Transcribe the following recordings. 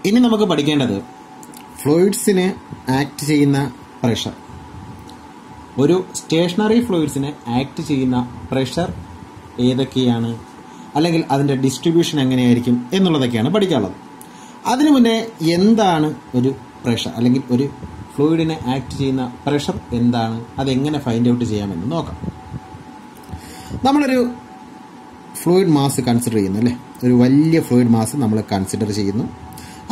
ഇനി നമുക്ക് പഠിക്കേണ്ടത് ഫ്ലൂയിഡ്സിന് ആക്ട് ചെയ്യുന്ന പ്രഷർ. ഒരു സ്റ്റേഷനറി ഫ്ലൂയിഡ്സിന് ആക്ട് ചെയ്യുന്ന പ്രഷർ ഏതൊക്കെയാണ്, അല്ലെങ്കിൽ അതിൻ്റെ ഡിസ്ട്രിബ്യൂഷൻ എങ്ങനെയായിരിക്കും എന്നുള്ളതൊക്കെയാണ് പഠിക്കാനുള്ളത്. അതിനു മുന്നേ എന്താണ് ഒരു പ്രഷർ, അല്ലെങ്കിൽ ഒരു ഫ്ലൂയിഡിനെ ആക്ട് ചെയ്യുന്ന പ്രഷർ എന്താണ്, അതെങ്ങനെ ഫൈൻഡ് ഔട്ട് ചെയ്യാമെന്ന് നോക്കാം. നമ്മളൊരു ഫ്ലൂയിഡ് മാസ് കൺസിഡർ ചെയ്യുന്നു അല്ലേ. ഒരു വലിയ ഫ്ലൂയിഡ് മാസ് നമ്മൾ കൺസിഡർ ചെയ്യുന്നു.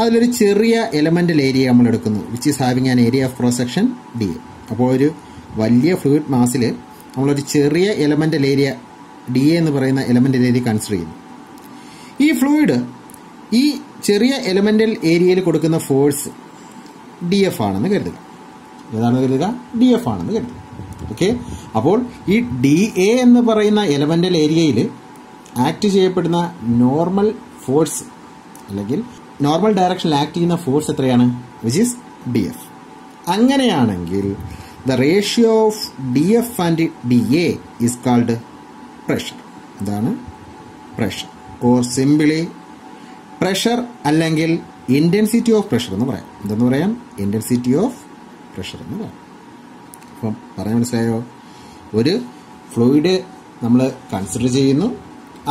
അതിലൊരു ചെറിയ എലമെന്റൽ ഏരിയ നമ്മൾ എടുക്കുന്നു, which is having an area of cross section D. അപ്പോൾ ഒരു വലിയ ഫ്ലൂയിഡ് മാസിൽ നമ്മളൊരു ചെറിയ എലമെന്റൽ ഏരിയ ഡി എന്ന് പറയുന്ന എലമെന്റൽ ഏരിയ കൺസിഡർ ചെയ്യുന്നു. ഈ ഫ്ലൂയിഡ് ഈ ചെറിയ എലമെന്റൽ ഏരിയയിൽ കൊടുക്കുന്ന ഫോഴ്സ് ഡി എഫ് ആണെന്ന് കരുതുക. ഏതാണെന്ന് കരുതുക? ഡി എഫ് ആണെന്ന് കരുതുക. ഓക്കെ. അപ്പോൾ ഈ ഡി എ എന്ന് പറയുന്ന എലമെന്റൽ ഏരിയയിൽ ആക്ട് ചെയ്യപ്പെടുന്ന നോർമൽ ഫോഴ്സ്, അല്ലെങ്കിൽ നോർമൽ ഡയറക്ഷനിൽ ആക്ട് ചെയ്യുന്ന ഫോഴ്സ് എത്രയാണ്? Which is D F. അങ്ങനെയാണെങ്കിൽ the ratio of D F and D A is called pressure. ഇതാണ് പ്രഷർ, ഓർ സിംപിളി പ്രഷർ, അല്ലെങ്കിൽ ഇന്റൻസിറ്റി ഓഫ് പ്രഷർ എന്ന് പറയാം. എന്തെന്ന് പറയാം? ഇന്റൻസിറ്റി ഓഫ് പ്രഷർ എന്ന് പറയാം. അപ്പം പറയാൻ മനസ്സിലായോ? ഒരു ഫ്ലൂയിഡ് നമ്മൾ കൺസിഡർ ചെയ്യുന്നു,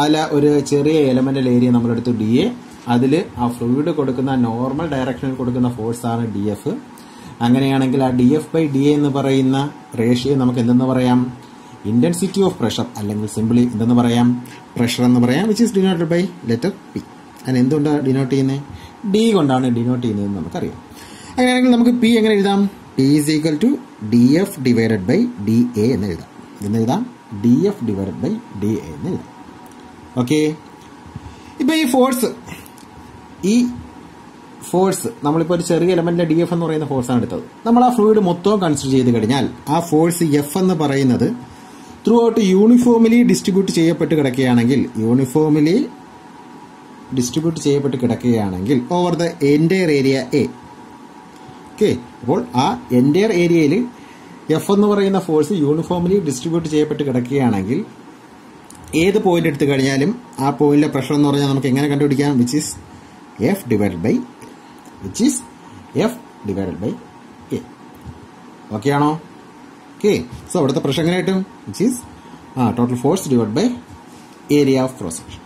അതിൽ ഒരു ചെറിയ എലമെന്റൽ ഏരിയ നമ്മളെടുത്തു ഡി എ. അതിൽ ആ ഫ്ലൂയിഡ് കൊടുക്കുന്ന നോർമൽ ഡയറക്ഷനിൽ കൊടുക്കുന്ന ഫോഴ്സാണ് ഡി എഫ്. അങ്ങനെയാണെങ്കിൽ ആ D F by D A എന്ന് പറയുന്ന റേഷ്യോ നമുക്ക് എന്തെന്ന് പറയാം? ഇന്റൻസിറ്റി ഓഫ് പ്രഷർ, അല്ലെങ്കിൽ സിംപിളി എന്തെന്ന് പറയാം? പ്രഷർ എന്ന് പറയാം, which is denoted by letter P. അതിന് എന്തുകൊണ്ടാണ് ഡിനോട്ട് ചെയ്യുന്നത്? ഡി കൊണ്ടാണ് ഡിനോട്ട് ചെയ്യുന്നതെന്ന് നമുക്കറിയാം. അങ്ങനെയാണെങ്കിൽ നമുക്ക് പി എങ്ങനെ എഴുതാം? P is equal to D F divided by D A എന്ന് എഴുതാം. എന്ന് എഴുതാം D F divided by D A എന്ന് എഴുതാം. ഓക്കെ. ഇപ്പൊ ഈ ഫോഴ്സ് നമ്മളിപ്പോൾ ഒരു ചെറിയ എലമെന്റിലെ ഡി എഫ് എന്ന് പറയുന്ന ഫോഴ്സാണ് എടുത്തത്. നമ്മൾ ആ ഫ്ലൂയിഡ് മൊത്തം കൺസിഡർ ചെയ്ത് കഴിഞ്ഞാൽ ആ ഫോഴ്സ് എഫ് എന്ന് പറയുന്നത് ത്രൂ ഔട്ട് യൂണിഫോംലി ഡിസ്ട്രിബ്യൂട്ട് ചെയ്യപ്പെട്ട് കിടക്കുകയാണെങ്കിൽ over the entire area A. Okay. അപ്പോൾ ആ എൻറ്റയർ ഏരിയയിൽ എഫ് എന്ന് പറയുന്ന ഫോഴ്സ് യൂണിഫോംലി ഡിസ്ട്രിബ്യൂട്ട് ചെയ്യപ്പെട്ട് കിടക്കുകയാണെങ്കിൽ ഏത് പോയിന്റ് എടുത്തു കഴിഞ്ഞാലും ആ പോയിന്റിലെ പ്രഷർ എന്ന് പറഞ്ഞാൽ നമുക്ക് എങ്ങനെ കണ്ടുപിടിക്കാം? Which is F divided by A. Okay ആണോ? ഓക്കെ. സോ അവിടുത്തെ പ്രഷർ എങ്ങനെ കിട്ടും? Which is total force divide by area of cross section.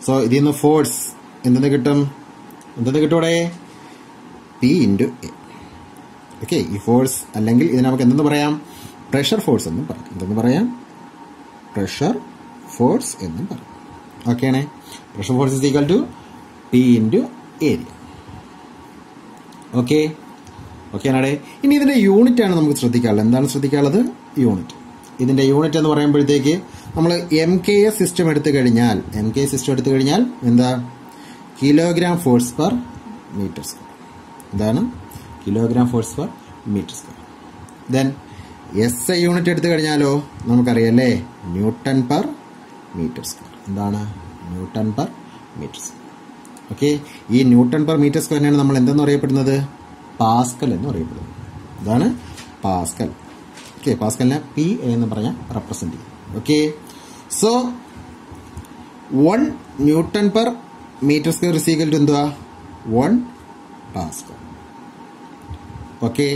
So ഇതിൽ നിന്ന് ഫോഴ്സ് എന്തെന്ന് കിട്ടൂടെ? P into A. ഓക്കെ. ഈ ഫോഴ്സ്, അല്ലെങ്കിൽ ഇതിനെ നമുക്ക് എന്തെന്ന് പറയാം? പ്രഷർ ഫോഴ്സ് എന്നും പറയാം. എന്തെന്ന് പറയാം? പ്രഷർ ഫോഴ്സ് എന്നും പറയാം. ഓക്കെ ആണേ. Pressure force is equal to P into area. Okay. Okay ആണേ. ഇനി ഇതിന്റെ യൂണിറ്റ് ആണ് നമുക്ക് ശ്രദ്ധിക്കാനുള്ളത്. എന്താണ് ശ്രദ്ധിക്കാനുള്ളത്? യൂണിറ്റ്. ഇതിന്റെ യൂണിറ്റ് എന്ന് പറയുമ്പോഴത്തേക്ക് നമ്മൾ എം കെ എസ് സിസ്റ്റം എടുത്തു കഴിഞ്ഞാൽ എന്താ? Kilogram force per metre square. എന്താണ്? Kilogram force per metre square. Then S I unit എടുത്തു കഴിഞ്ഞാലോ നമുക്കറിയാല്ലേ? Newton per metre square. എന്താണ്? Newton per metre square. Okay. ഈ ന്യൂട്ടൺ പെർ മീറ്റർ സ്ക്വയറിനാണ് നമ്മൾ എന്തെന്ന് അറിയപ്പെടുന്നത്? പാസ്കൽ എന്ന് അറിയപ്പെടുന്നത്. ഇതാണ് പാസ്കൽ. ഓക്കെ. പാസ്കലിനെ പി എന്ന് പറഞ്ഞാൽ റെപ്രസെന്റ് ചെയ്യും. Okay. So 1 newton per metre square is equal to എന്തുവാ? 1 പാസ്കൽ. ഓക്കെ.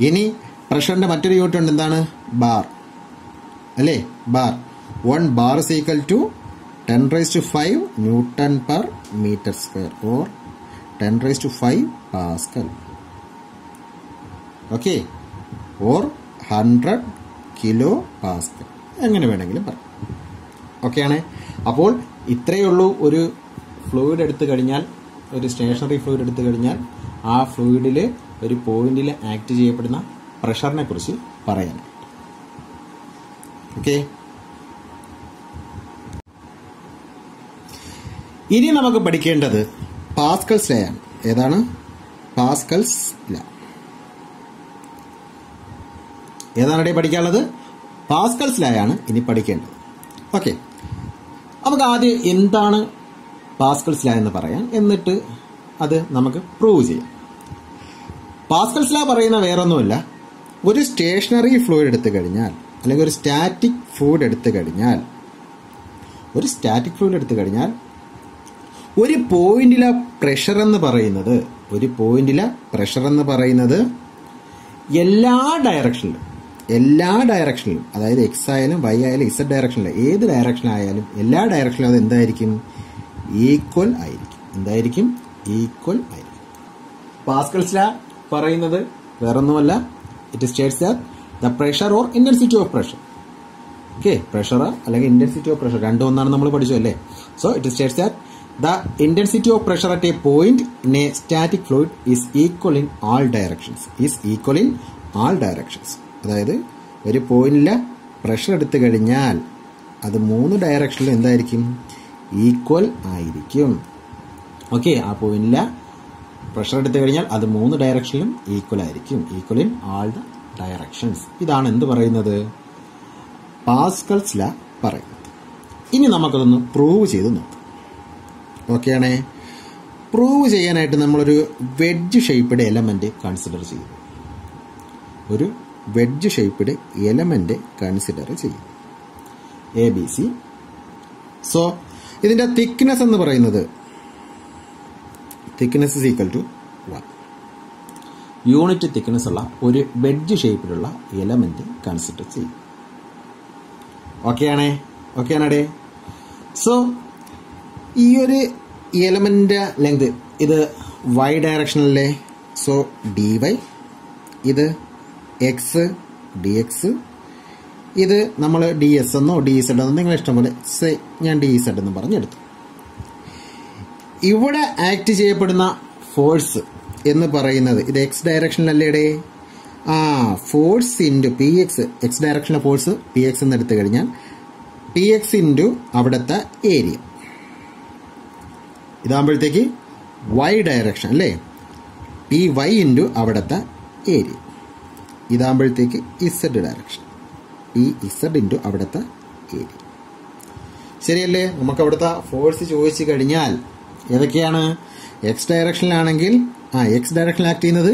ഇനി പ്രഷറിന്റെ മറ്റൊരു യൂണിറ്റ് ഉണ്ട്. എന്താണ്? ബാർ അല്ലേ? Bar. 1 bar is equal to 10⁵ newton per metre square, or 10⁵ pascal. Okay. Or 100 kilo pascal. എങ്ങനെ വേണമെങ്കിലും പറയാം. ഓക്കെ ആണ്. അപ്പോൾ ഇത്രയേ ഉള്ളൂ. ഒരു ഫ്ലൂയിഡ് എടുത്തു കഴിഞ്ഞാൽ, ഒരു സ്റ്റേഷനറി ഫ്ലൂയിഡ് എടുത്തു കഴിഞ്ഞാൽ ആ ഫ്ലൂയിഡിൽ ഒരു പോയിന്റിൽ ആക്ട് ചെയ്യപ്പെടുന്ന പ്രഷറിനെ കുറിച്ച് പറയാനായിട്ട്. ഓക്കെ. ഇനി നമുക്ക് പഠിക്കേണ്ടത് പാസ്കൽസ് ലോ ആണ്. ഏതാണ്? Pascal's law. ഏതാണ് പഠിക്കാനുള്ളത്? പാസ്കൽസ് ലോ ആണ് ഇനി പഠിക്കേണ്ടത്. ഓക്കെ. നമുക്ക് ആദ്യം എന്താണ് പാസ്കൽസ് ലോ എന്ന് പറയാം, എന്നിട്ട് അത് നമുക്ക് പ്രൂവ് ചെയ്യാം. പാസ്കൽസ് ലോ പറയുന്ന വേറൊന്നുമില്ല, ഒരു സ്റ്റേഷനറി ഫ്ലൂയിഡ് എടുത്തു കഴിഞ്ഞാൽ, അല്ലെങ്കിൽ ഒരു സ്റ്റാറ്റിക് ഫ്ലൂയിഡ് എടുത്തു കഴിഞ്ഞാൽ ഒരു പോയിന്റിലെ പ്രഷർ എന്ന് പറയുന്നത് എല്ലാ ഡയറക്ഷനിലും അതായത് എക്സ് ആയാലും വൈ ആയാലും ഇസഡ് ഡയറക്ഷനിലും ഏത് ഡയറക്ഷനായാലും എല്ലാ ഡയറക്ഷനിലും അത് എന്തായിരിക്കും? ഈക്വൽ ആയിരിക്കും. പാസ്കൽസ് ലോ പറയുന്നത് വേറൊന്നുമല്ല. It States that the pressure or intensity of pressure, okay, pressure അല്ലെങ്കിൽ ഇന്റൻസിറ്റി ഓഫ് പ്രഷർ രണ്ടും ഒന്നാണ് നമ്മൾ പഠിച്ചു അല്ലേ. So it States that the intensity of pressure at a point in a static fluid is equal in all directions. അതായത് ഒരു പോയിന്റിലെ pressure എടുത്തു കഴിഞ്ഞാൽ അത് 3 ഡയറക്ഷനിലും എന്തായിരിക്കും? ഈക്വൽ ആയിരിക്കും. ഓക്കെ, ആ പോയിന്റിലെ പ്രഷർ എടുത്തു കഴിഞ്ഞാൽ അത് 3 ഡയറക്ഷനിലും ഈക്വൽ ആയിരിക്കും. Equal in all the directions. ഇതാണ് എന്ത് പറയുന്നത്? പാസ്കൽസ് ലോ പറയുന്നത്. ഇനി നമുക്കതൊന്ന് പ്രൂവ് ചെയ്ത് നോക്കാം. ഓക്കെയാണേ. പ്രൂവ് ചെയ്യാനായിട്ട് നമ്മളൊരു വെഡ്ജ് ഷേപ്പ്ഡ് എലമെന്റ് കൺസിഡർ ചെയ്യും. ABC. സോ ഇതിന്റെ തിക്നെസ് എന്ന് പറയുന്നത് thickness is equal to 1. Unit thickness ഉള്ള ഒരു വെഡ്ജ് ഷേപ്പിലുള്ള എലമെന്റ് കൺസിഡർ ചെയ്യും. ഓക്കെയാണേ. സോ ഈ ഒരു എലമെന്റ് ലെങ്ത് ഇത് y ഡയറക്ഷനിലെ, സോ dy, ഇത് x dx, ഇത് നമ്മൾ ds എന്നോ dz എന്നോ നിങ്ങൾ ഇഷ്ടം പോലെ ഞാൻ dz എന്ന് പറഞ്ഞെടുത്തു. ഇവിടെ ആക്ട് ചെയ്യപ്പെടുന്ന ഫോഴ്സ് എന്ന് പറയുന്നത് ഇത് x ഡയറക്ഷനിലല്ലേടേ? ഫോഴ്സ് ഇൻറ്റു px, x ഡയറക്ഷനിലെ ഫോഴ്സ് px എന്ന് എടുത്തു കഴിഞ്ഞാൽ px ഇൻറ്റു അവിടുത്തെ ഏരിയ. ഇതാകുമ്പോഴത്തേക്ക് y ഡയറക്ഷൻ അല്ലേ? py ഇൻറ്റു അവിടുത്തെ ഏരിയ. ഇതാകുമ്പോഴത്തേക്ക് z ഡയറക്ഷൻ, pz ഇൻറ്റു അവിടുത്തെ ഏരിയ. ശരിയല്ലേ? നമുക്ക് അവിടുത്തെ ഫോഴ്സ് ചോദിച്ചു കഴിഞ്ഞാൽ ഏതൊക്കെയാണ്? x ഡയറക്ഷനിലാണെങ്കിൽ x ഡയറക്ഷനിൽ ആക്ട് ചെയ്യുന്നത്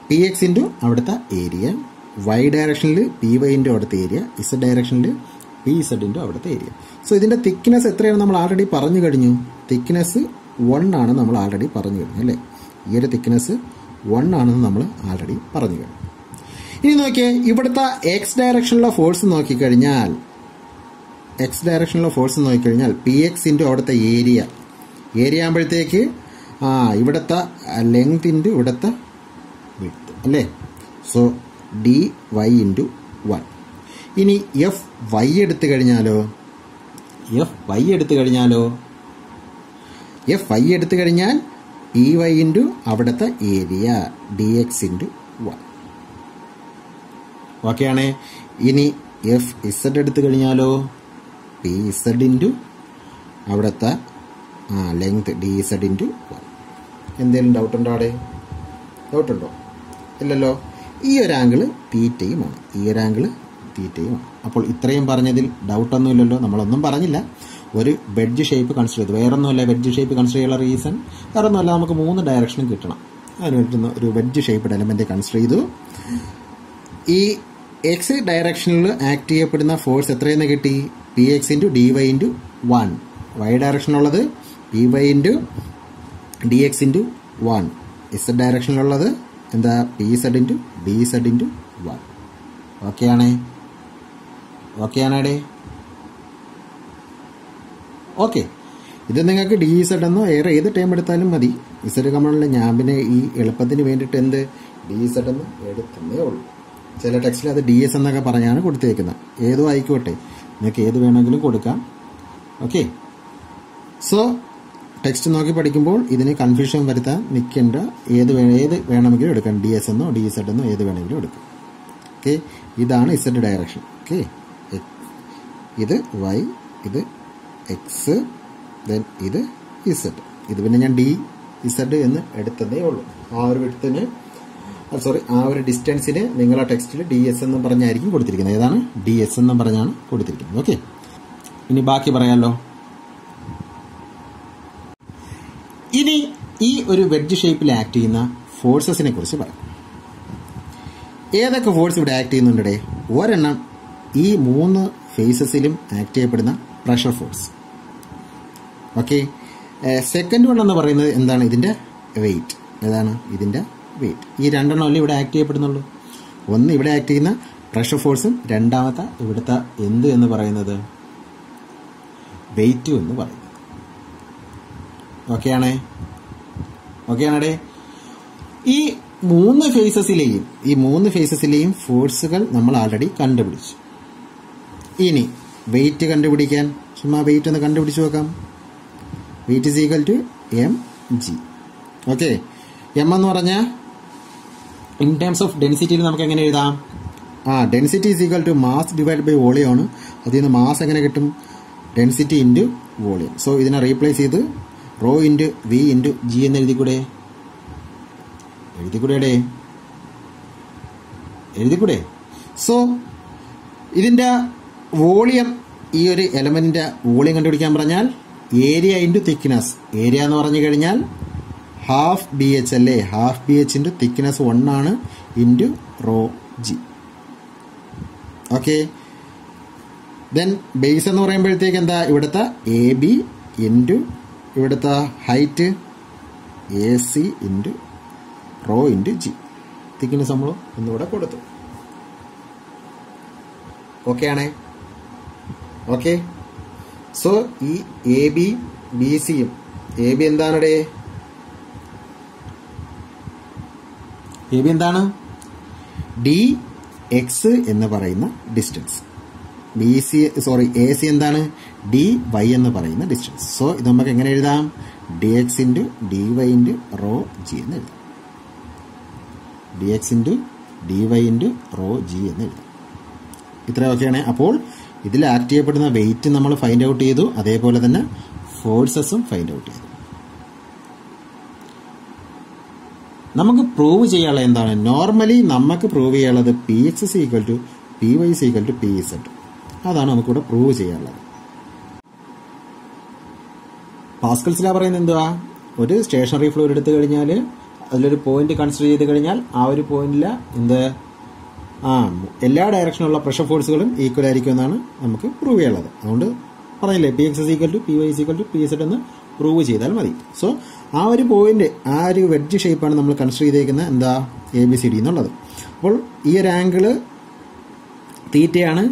px ഇൻറ്റു അവിടുത്തെ ഏരിയ, y ഡയറക്ഷനിൽ py ഇൻറ്റു അവിടുത്തെ ഏരിയ, z ഡയറക്ഷനിൽ pz ഇൻറ്റു അവിടുത്തെ ഏരിയ. സോ ഇതിന്റെ തിക്നെസ് എത്രയാണ് നമ്മൾ ആൾറെഡി പറഞ്ഞു കഴിഞ്ഞു. തിക്നെസ് 1 ആണ് നമ്മൾ ആൾറെഡി പറഞ്ഞു കഴിഞ്ഞു അല്ലേ? ഈ ഒരു തിക്നെസ് 1 ആണെന്ന് നമ്മൾ ആൾറെഡി പറഞ്ഞു കഴിഞ്ഞു. ഇനി നോക്കിയേ, ഇവിടുത്തെ എക്സ് ഡയറക്ഷനിലുള്ള ഫോഴ്സ് നോക്കിക്കഴിഞ്ഞാൽ px ഇൻറ്റു അവിടുത്തെ ഏരിയ ആകുമ്പോഴത്തേക്ക് ഇവിടുത്തെ ലെങ്ത് ഇൻറ്റു ഇവിടുത്തെ വിഡ്ത്ത് അല്ലേ? So dy into 1. ഇനി fy എടുത്തു കഴിഞ്ഞാലോ fy എടുത്തു കഴിഞ്ഞാൽ py ഇൻറ്റു അവിടുത്തെ ഏരിയ dx ഇൻറ്റു 1. ഓക്കെയാണേ. ഇനി fz എടുത്തു കഴിഞ്ഞാലോ pz ഇൻറ്റു അവിടുത്തെ ലെങ്ത് dz ഇൻറ്റു 1. എന്തെങ്കിലും ഡൗട്ടുണ്ടോ? ഡൗട്ടുണ്ടോ? ഇല്ലല്ലോ. ഈ ഒരു ആംഗിള് തീറ്റയുമാണ്. അപ്പോൾ ഇത്രയും പറഞ്ഞതിൽ ഡൗട്ടൊന്നുമില്ലല്ലോ. നമ്മളൊന്നും പറഞ്ഞില്ല. ഒരു വെഡ്ജ് ഷേപ്പ് കൺസിഡർ ചെയ്തു. വേറൊന്നുമല്ല, വെഡ്ജ് ഷേപ്പ് കൺസിഡർ ചെയ്യാനുള്ള റീസൺ വേറൊന്നുമല്ല, നമുക്ക് 3 ഡയറക്ഷനും കിട്ടണം. അതിന് വേണ്ടി ഒരു വെഡ്ജ് ഷേപ്പ്ഡ് എലമെന്റ് കൺസിഡർ ചെയ്തു. ഈ എക്സ് ഡയറക്ഷനിൽ ആക്ട് ചെയ്യപ്പെടുന്ന ഫോഴ്സ് എത്രയെന്ന് കിട്ടി? px into dy into 1. y ഡയറക്ഷനുള്ളത് py into dx into 1. z ഡയറക്ഷനിലുള്ളത് എന്താ? pz into dz into 1. ഓക്കെയാണേ? ഓക്കെ. ഇത് നിങ്ങൾക്ക് dz എന്നോ ഏത് ടൈം എടുത്താലും മതി. ഇസഡ് കമ്പണിലെ ഞാൻ പിന്നെ ഈ എളുപ്പത്തിന് വേണ്ടിയിട്ട് എന്ത് dz എന്ന് എടുത്തേ ഉള്ളൂ. ചില ടെക്സ്റ്റിൽ അത് ds എന്നൊക്കെ പറഞ്ഞാണ് കൊടുത്തേക്കുന്നത്. ഏതോ ആയിക്കോട്ടെ, നിങ്ങൾക്ക് ഏത് വേണമെങ്കിലും കൊടുക്കാം. ഓക്കെ. സോ ടെക്സ്റ്റ് നോക്കി പഠിക്കുമ്പോൾ ഇതിന് കൺഫ്യൂഷൻ വരുത്താൻ നിൽക്കേണ്ട. ഏത് വേണമെങ്കിലും എടുക്കാം. ds എന്നോ dz എന്നോ ഏത് വേണമെങ്കിലും എടുക്കാം. ഓക്കെ. ഇതാണ് ഇസഡ് ഡയറക്ഷൻ. ഓക്കെ. ഇത് y, ഇത് x, ദെൻ ഇത് z. ഇത് പിന്നെ ഞാൻ dz എന്ന് എടുത്തതേ ഉള്ളൂ. ആ ഒരു ഡിസ്റ്റൻസിന് നിങ്ങളെ ടെക്സ്റ്റിൽ ds എന്ന് പറഞ്ഞായിരിക്കും കൊടുത്തിരിക്കുന്നത്. ഏതാണ്? ds എന്ന് പറഞ്ഞാണ് കൊടുത്തിരിക്കുന്നത്. ഓക്കെ. ഇനി ബാക്കി പറയാമല്ലോ. ഇനി ഈ ഒരു വെഡ്ജ് ഷേപ്പിൽ ആക്ട് ചെയ്യുന്ന ഫോഴ്സസിനെ കുറിച്ച് പറയാം. ഏതൊക്കെ ഫോഴ്സ് ഇവിടെ ആക്ട് ചെയ്യുന്നുണ്ടേ? ഒരെണ്ണം ഈ 3 ഫേസസിലും ആക്ട് ചെയ്യപ്പെടുന്ന pressure force. Okay. Second one എന്ന് പറയുന്നത് എന്താണ്? ഇതിൻ്റെ വെയിറ്റ്. ഏതാണ്? ഇതിൻ്റെ വെയിറ്റ്. ഈ രണ്ടെണ്ണമല്ലേ ഇവിടെ ആക്ട് ചെയ്യപ്പെടുന്നുള്ളൂ. ഒന്ന് ഇവിടെ ആക്ട് ചെയ്യുന്ന പ്രഷർ ഫോഴ്സും രണ്ടാമത്തെ ഇവിടുത്തെ എന്ത് എന്ന് പറയുന്നത് വെയിറ്റും എന്ന് പറയുന്നത്. ഓക്കെയാണേ? ഈ മൂന്ന് ഫേസസിലെയും ഫോഴ്സുകൾ നമ്മൾ ആൾറെഡി കണ്ടുപിടിച്ചു. ഇനി വെയിറ്റ് കണ്ടുപിടിക്കാൻ ചുമ്മാ വെയിറ്റ് ഒന്ന് കണ്ടുപിടിച്ച് നോക്കാം. Weight is equal to mg. Okay, M എന്ന് പറഞ്ഞാൽ ഇൻ ടേംസ് ഓഫ് ഡെൻസിറ്റിയിൽ നമുക്ക് എങ്ങനെ എഴുതാം? Density is equal to mass divide by volume ആണ്. അതിൽ നിന്ന് മാസ് എങ്ങനെ കിട്ടും? Density into volume. സോ ഇതിനെ റീപ്ലേസ് ചെയ്ത് rho into V into G എന്ന് എഴുതിക്കൂടെ? സോ ഇതിൻ്റെ വോളിയം, ഈ ഒരു എലമെന്റിന്റെ വോളിയം കണ്ടുപിടിക്കാൻ പറഞ്ഞാൽ ഏരിയ ഇൻറ്റു തിക്നെസ്. ഏരിയ എന്ന് പറഞ്ഞു കഴിഞ്ഞാൽ ഹാഫ് ബി എച്ച് അല്ലേ? Half B H into thickness 1 ആണ് into rho G. Okay, then base എന്ന് പറയുമ്പോഴത്തേക്ക് എന്താ? ഇവിടുത്തെ എ ബി ഇൻറ്റു ഇവിടുത്തെ height A C into rho into G. Thickness നമ്മൾ ഒന്നുകൂടെ കൊടുത്തു. ഓക്കെ ആണേ? ഓക്കെ, സോ ഈ എ ബി ബി സിയും, എ ബി എന്താണ്? എ ബി എന്താണ്? ഡി എക്സ് എന്ന് പറയുന്ന ഡിസ്റ്റൻസ്. എ സി എന്താണ്? ഡി വൈ എന്ന് പറയുന്ന ഡിസ്റ്റൻസ്. സോ ഇത് നമുക്ക് എങ്ങനെ എഴുതാം? D X into D Y into rho G എന്ന് എഴുതാം. D X into D Y into rho G എന്ന് എഴുതാം. ഇത്ര ഓക്കെയാണ്. അപ്പോൾ ഇതിൽ ആക്ട് ചെയ്യപ്പെടുന്ന വെയിറ്റ് നമ്മൾ ഫൈൻഡ് ഔട്ട് ചെയ്തു, അതേപോലെ തന്നെ ഫോഴ്സസും ഫൈൻഡ് ഔട്ട് ചെയ്തു. നമുക്ക് പ്രൂവ് ചെയ്യാനുള്ള എന്താണ്? നോർമലി നമുക്ക് പ്രൂവ് ചെയ്യാനുള്ളത് P X is equal to P Y is equal to P Z. അതാണ് നമുക്കിവിടെ പ്രൂവ് ചെയ്യാനുള്ളത്. പാസ്കൽസ് ലോ പറയുന്നത് എന്തുവാ? ഒരു സ്റ്റേഷനറി ഫ്ലൂയിഡ് എടുത്തു കഴിഞ്ഞാൽ അതിലൊരു പോയിന്റ് കൺസിഡർ ചെയ്ത് കഴിഞ്ഞാൽ ആ ഒരു പോയിന്റിൽ എല്ലാ ഡയറക്ഷനിലുള്ള പ്രഷർ ഫോഴ്സുകളും ഈക്വൽ ആയിരിക്കും എന്നാണ് നമുക്ക് പ്രൂവ് ചെയ്യാനുള്ളത്. അതുകൊണ്ട് പറഞ്ഞില്ലേ, P X is equal to P Y is equal to P Z എന്ന് പ്രൂവ് ചെയ്താൽ മതി. സോ ആ ഒരു പോയിന്റ്, ആ ഒരു വെഡ്ജ് ഷേപ്പാണ് നമ്മൾ കൺസിഡർ ചെയ്തേക്കുന്നത് എന്താ? എ ബി സി ഡി എന്നുള്ളത്. അപ്പോൾ ഈ ഒരു ആംഗിള് തീറ്റയാണ്.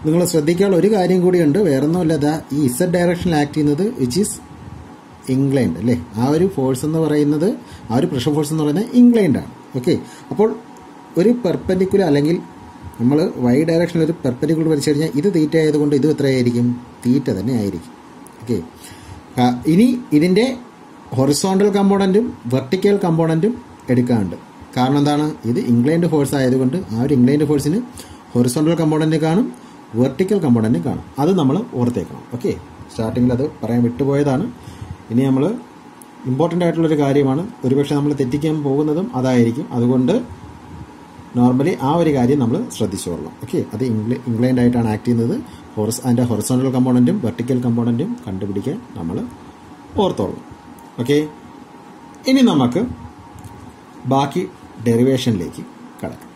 നിങ്ങൾ ശ്രദ്ധിക്കാനുള്ള ഒരു കാര്യം കൂടിയുണ്ട്, വേറൊന്നുമല്ല, ഈ ഇസഡ് ഡയറക്ഷനിൽ ആക്ട് ചെയ്യുന്നത് വിച്ച് ഈസ് ഇംഗ്ലൈൻഡ് അല്ലേ? ആ ഒരു ഫോഴ്സ് എന്ന് പറയുന്നത്, ആ ഒരു പ്രഷർ ഫോഴ്സ് എന്ന് പറയുന്നത് ഇംഗ്ലൈൻഡ് ആണ്. ഓക്കെ, അപ്പോൾ ഒരു പെർപെൻഡിക്കുലർ അല്ലെങ്കിൽ നമ്മൾ വൈ ഡയറക്ഷനിൽ ഒരു പെർപെൻഡിക്കുലർ വരച്ചു കഴിഞ്ഞാൽ ഇത് തീറ്റ ആയതുകൊണ്ട് ഇത് എത്രയായിരിക്കും? തീറ്റ തന്നെ ആയിരിക്കും. ഓക്കെ, ഇനി ഇതിൻ്റെ ഹൊറിസോണ്ടൽ കമ്പോണൻറ്റും വെർട്ടിക്കൽ കമ്പോണൻറ്റും എടുക്കാനുണ്ട്. കാരണം എന്താണ്? ഇത് ഇംഗ്ലൈൻഡ് ഫോഴ്സ് ആയതുകൊണ്ട് ആ ഒരു ഇംഗ്ലൈൻഡ് ഫോഴ്സിന് ഹൊറിസോണ്ടൽ കമ്പോണൻറ്റ് കാണും, വെർട്ടിക്കൽ കമ്പോണൻറ്റ് കാണും. അത് നമ്മൾ ഓർത്തേക്കണം. ഓക്കെ, സ്റ്റാർട്ടിങ്ങിൽ അത് പറയാൻ വിട്ടുപോയതാണ്. ഇനി നമ്മൾ ഇമ്പോർട്ടൻ്റ് ആയിട്ടുള്ളൊരു കാര്യമാണ്, ഒരുപക്ഷെ നമ്മൾ തെറ്റിക്കാൻ പോകുന്നതും അതായിരിക്കും. അതുകൊണ്ട് നോർമലി ആ ഒരു കാര്യം നമ്മൾ ശ്രദ്ധിച്ചോളണം. ഓക്കെ, അത് ഇംഗ്ലൈൻഡ് ആയിട്ടാണ് ആക്ട് ചെയ്യുന്നത്. അതിൻ്റെ ഹൊറിസോണ്ടൽ കമ്പോണൻറ്റും വെർട്ടിക്കൽ കമ്പോണൻറ്റും കണ്ടുപിടിക്കാൻ നമ്മൾ ഓർത്തോളണം. ഓക്കെ, ഇനി നമുക്ക് ബാക്കി ഡെറിവേഷനിലേക്ക് കടക്കാം.